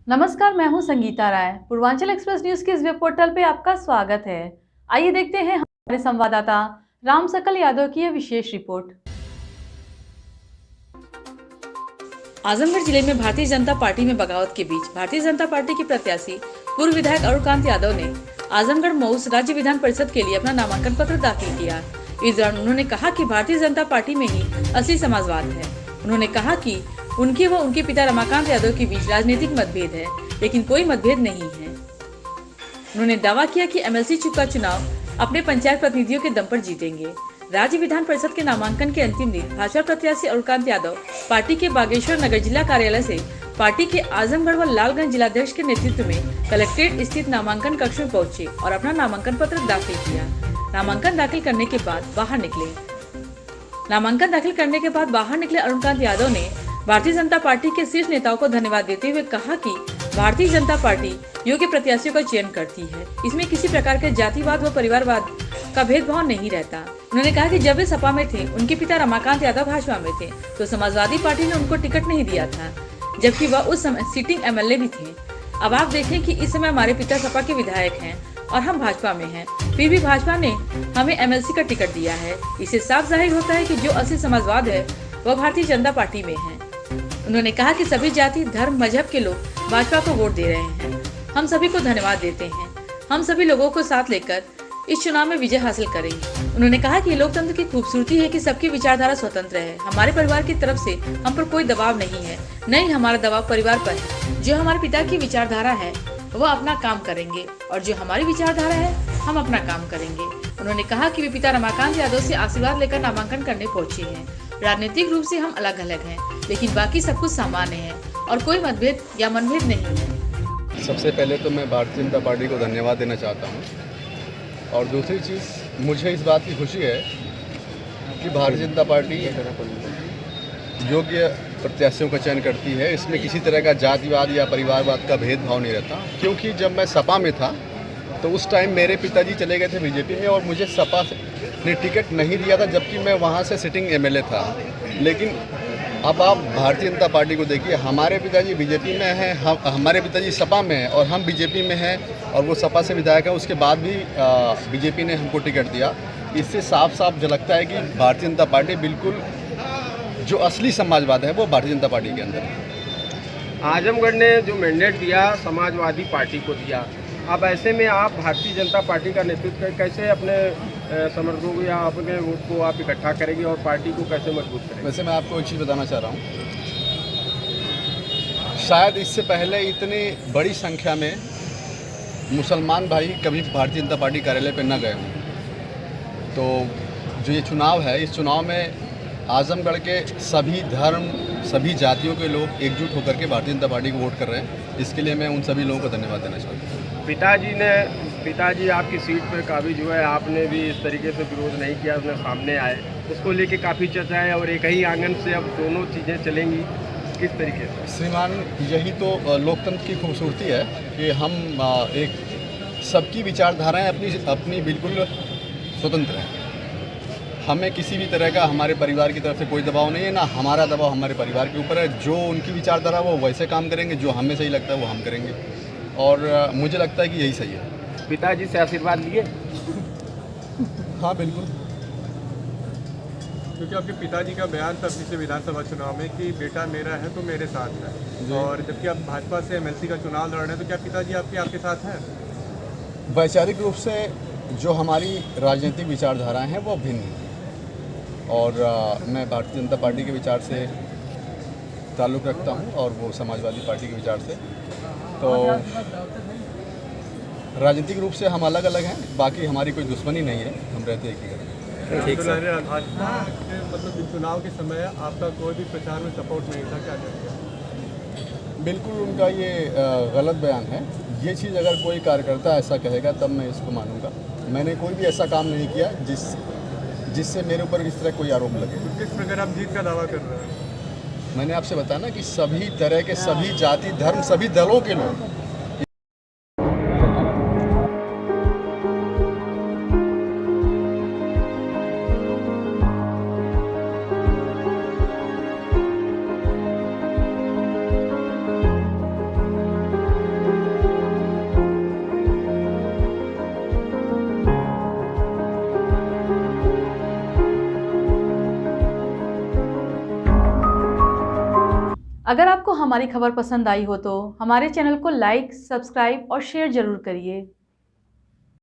नमस्कार, मैं हूं संगीता राय। पूर्वांचल एक्सप्रेस न्यूज के इस वेब पोर्टल पे आपका स्वागत है। आइए देखते हैं हमारे संवाददाता राम सकल यादव की यह विशेष रिपोर्ट। आजमगढ़ जिले में भारतीय जनता पार्टी में बगावत के बीच भारतीय जनता पार्टी के प्रत्याशी पूर्व विधायक अरुणकांत यादव ने आजमगढ़ मऊस राज्य विधान परिषद के लिए अपना नामांकन पत्र दाखिल किया। इस दौरान उन्होंने कहा कि भारतीय जनता पार्टी में ही असली समाजवाद है। उन्होंने कहा कि उनके व उनके पिता रमाकांत यादव के बीच राजनीतिक मतभेद है, लेकिन कोई मतभेद नहीं है। उन्होंने दावा किया कि एमएलसी का चुनाव अपने पंचायत प्रतिनिधियों के दम पर जीतेंगे। राज्य विधान परिषद के नामांकन के अंतिम दिन भाजपा प्रत्याशी अरुणकांत यादव पार्टी के बागेश्वर नगर जिला कार्यालय से पार्टी के आजमगढ़ व लालगंज जिलाध्यक्ष के नेतृत्व में कलेक्ट्रेट स्थित नामांकन कक्ष में पहुंचे और अपना नामांकन पत्र दाखिल किया। नामांकन दाखिल करने के बाद बाहर निकले अरुणकांत यादव ने भारतीय जनता पार्टी के शीर्ष नेताओं को धन्यवाद देते हुए कहा कि भारतीय जनता पार्टी योग्य प्रत्याशियों का चयन करती है। इसमें किसी प्रकार के जातिवाद व परिवारवाद का भेदभाव नहीं रहता। उन्होंने कहा कि जब वे सपा में थे, उनके पिता रमाकांत यादव भाजपा में थे, तो समाजवादी पार्टी ने उनको टिकट नहीं दिया था, जबकि वह उस समय सिटिंग एमएलए भी थे। अब आप देखें कि इस समय हमारे पिता सपा के विधायक हैं और हम भाजपा में हैं, फिर भी भाजपा ने हमें एमएलसी का टिकट दिया है। इससे साफ जाहिर होता है कि जो असली समाजवाद है वह भारतीय जनता पार्टी में है। उन्होंने कहा कि सभी जाति, धर्म, मजहब के लोग भाजपा को वोट दे रहे हैं। हम सभी को धन्यवाद देते हैं। हम सभी लोगों को साथ लेकर इस चुनाव में विजय हासिल करेंगे। उन्होंने कहा कि लोकतंत्र की खूबसूरती है कि सबकी विचारधारा स्वतंत्र है। हमारे परिवार की तरफ से हम पर कोई दबाव नहीं है, नहीं हमारा दबाव परिवार पर है। जो हमारे पिता की विचारधारा है वह अपना काम करेंगे और जो हमारी विचारधारा है हम अपना काम करेंगे। उन्होंने कहा कि वे पिता रमाकांत यादव से आशीर्वाद लेकर नामांकन करने पहुंचे हैं। राजनीतिक रूप से हम अलग अलग हैं, लेकिन बाकी सब कुछ सामान्य है और कोई मतभेद या मनभेद नहीं है। सबसे पहले तो मैं भारतीय जनता पार्टी को धन्यवाद देना चाहता हूं और दूसरी चीज़ मुझे इस बात की खुशी है कि भारतीय जनता पार्टी योग्य प्रत्याशियों का चयन करती है। इसमें किसी तरह का जातिवाद या परिवारवाद का भेदभाव नहीं रहता, क्योंकि जब मैं सपा में था तो उस टाइम मेरे पिताजी चले गए थे बीजेपी में और मुझे सपा ने टिकट नहीं दिया था, जबकि मैं वहाँ से सिटिंग एमएलए था। लेकिन अब आप भारतीय जनता पार्टी को देखिए, हमारे पिताजी बीजेपी में हैं, हमारे पिताजी सपा में हैं और हम बीजेपी में हैं और वो सपा से विधायक हैं। उसके बाद भी बीजेपी ने हमको टिकट दिया। इससे साफ साफ झलकता है कि भारतीय जनता पार्टी बिल्कुल जो असली समाजवाद है वो भारतीय जनता पार्टी के अंदर है। आजमगढ़ ने जो मैंडेट दिया समाजवादी पार्टी को दिया, अब ऐसे में आप भारतीय जनता पार्टी का नेतृत्व कैसे अपने समर्थकों को या अपने वोट को आप इकट्ठा करेंगे और पार्टी को कैसे मजबूत करेंगे? वैसे मैं आपको एक चीज़ बताना चाह रहा हूँ, शायद इससे पहले इतनी बड़ी संख्या में मुसलमान भाई कभी भारतीय जनता पार्टी कार्यालय पर न गए हों। तो जो ये चुनाव है, इस चुनाव में आजमगढ़ के सभी धर्म, सभी जातियों के लोग एकजुट होकर के भारतीय जनता पार्टी को वोट कर रहे हैं। इसके लिए मैं उन सभी लोगों को धन्यवाद देना चाहता हूँ। पिताजी आपकी सीट पर काबिज हुए, आपने भी इस तरीके से विरोध नहीं किया, उसने सामने आए, उसको लेके काफ़ी चर्चा है और एक ही आंगन से अब दोनों चीज़ें चलेंगी, किस तरीके से? श्रीमान, यही तो लोकतंत्र की खूबसूरती है कि हम एक सबकी विचारधाराएं अपनी बिल्कुल स्वतंत्र हैं। हमें किसी भी तरह का हमारे परिवार की तरफ से कोई दबाव नहीं है, ना हमारा दबाव हमारे परिवार के ऊपर है। जो उनकी विचारधारा वो वैसे काम करेंगे, जो हमें सही लगता है वो हम करेंगे और मुझे लगता है कि यही सही है। पिताजी से आशीर्वाद लिए? हाँ बिल्कुल, क्योंकि आपके पिताजी का बयान था पिछले विधानसभा चुनाव में कि बेटा मेरा है तो मेरे साथ है, और जबकि आप भाजपा से एमएलसी का चुनाव लड़ रहे हैं, तो क्या पिताजी आपके साथ हैं? वैचारिक रूप से जो हमारी राजनीतिक विचारधाराएं हैं वो भिन्न हैं और मैं भारतीय जनता पार्टी के विचार से ताल्लुक़ रखता हूं और वो समाजवादी पार्टी के विचार से। तो राजनीतिक रूप से हम अलग अलग हैं, बाकी हमारी कोई दुश्मनी नहीं है, हम रहते एक ही घर में। ठीक है। मतलब चुनाव के समय आपका कोई भी प्रचार में सपोर्ट नहीं था, क्या करेंगे? बिल्कुल उनका ये गलत बयान है। ये चीज़ अगर कोई कार्यकर्ता ऐसा कहेगा तब मैं इसको मानूंगा। मैंने कोई भी ऐसा काम नहीं किया जिससे मेरे ऊपर इस तरह कोई आरोप लगे। किस प्रकार आप जीत का दावा कर रहे हैं? मैंने आपसे बताया ना कि सभी तरह के, सभी जाति, धर्म, सभी दलों के लोग अगर आपको हमारी खबर पसंद आई हो तो हमारे चैनल को लाइक, सब्सक्राइब और शेयर जरूर करिए।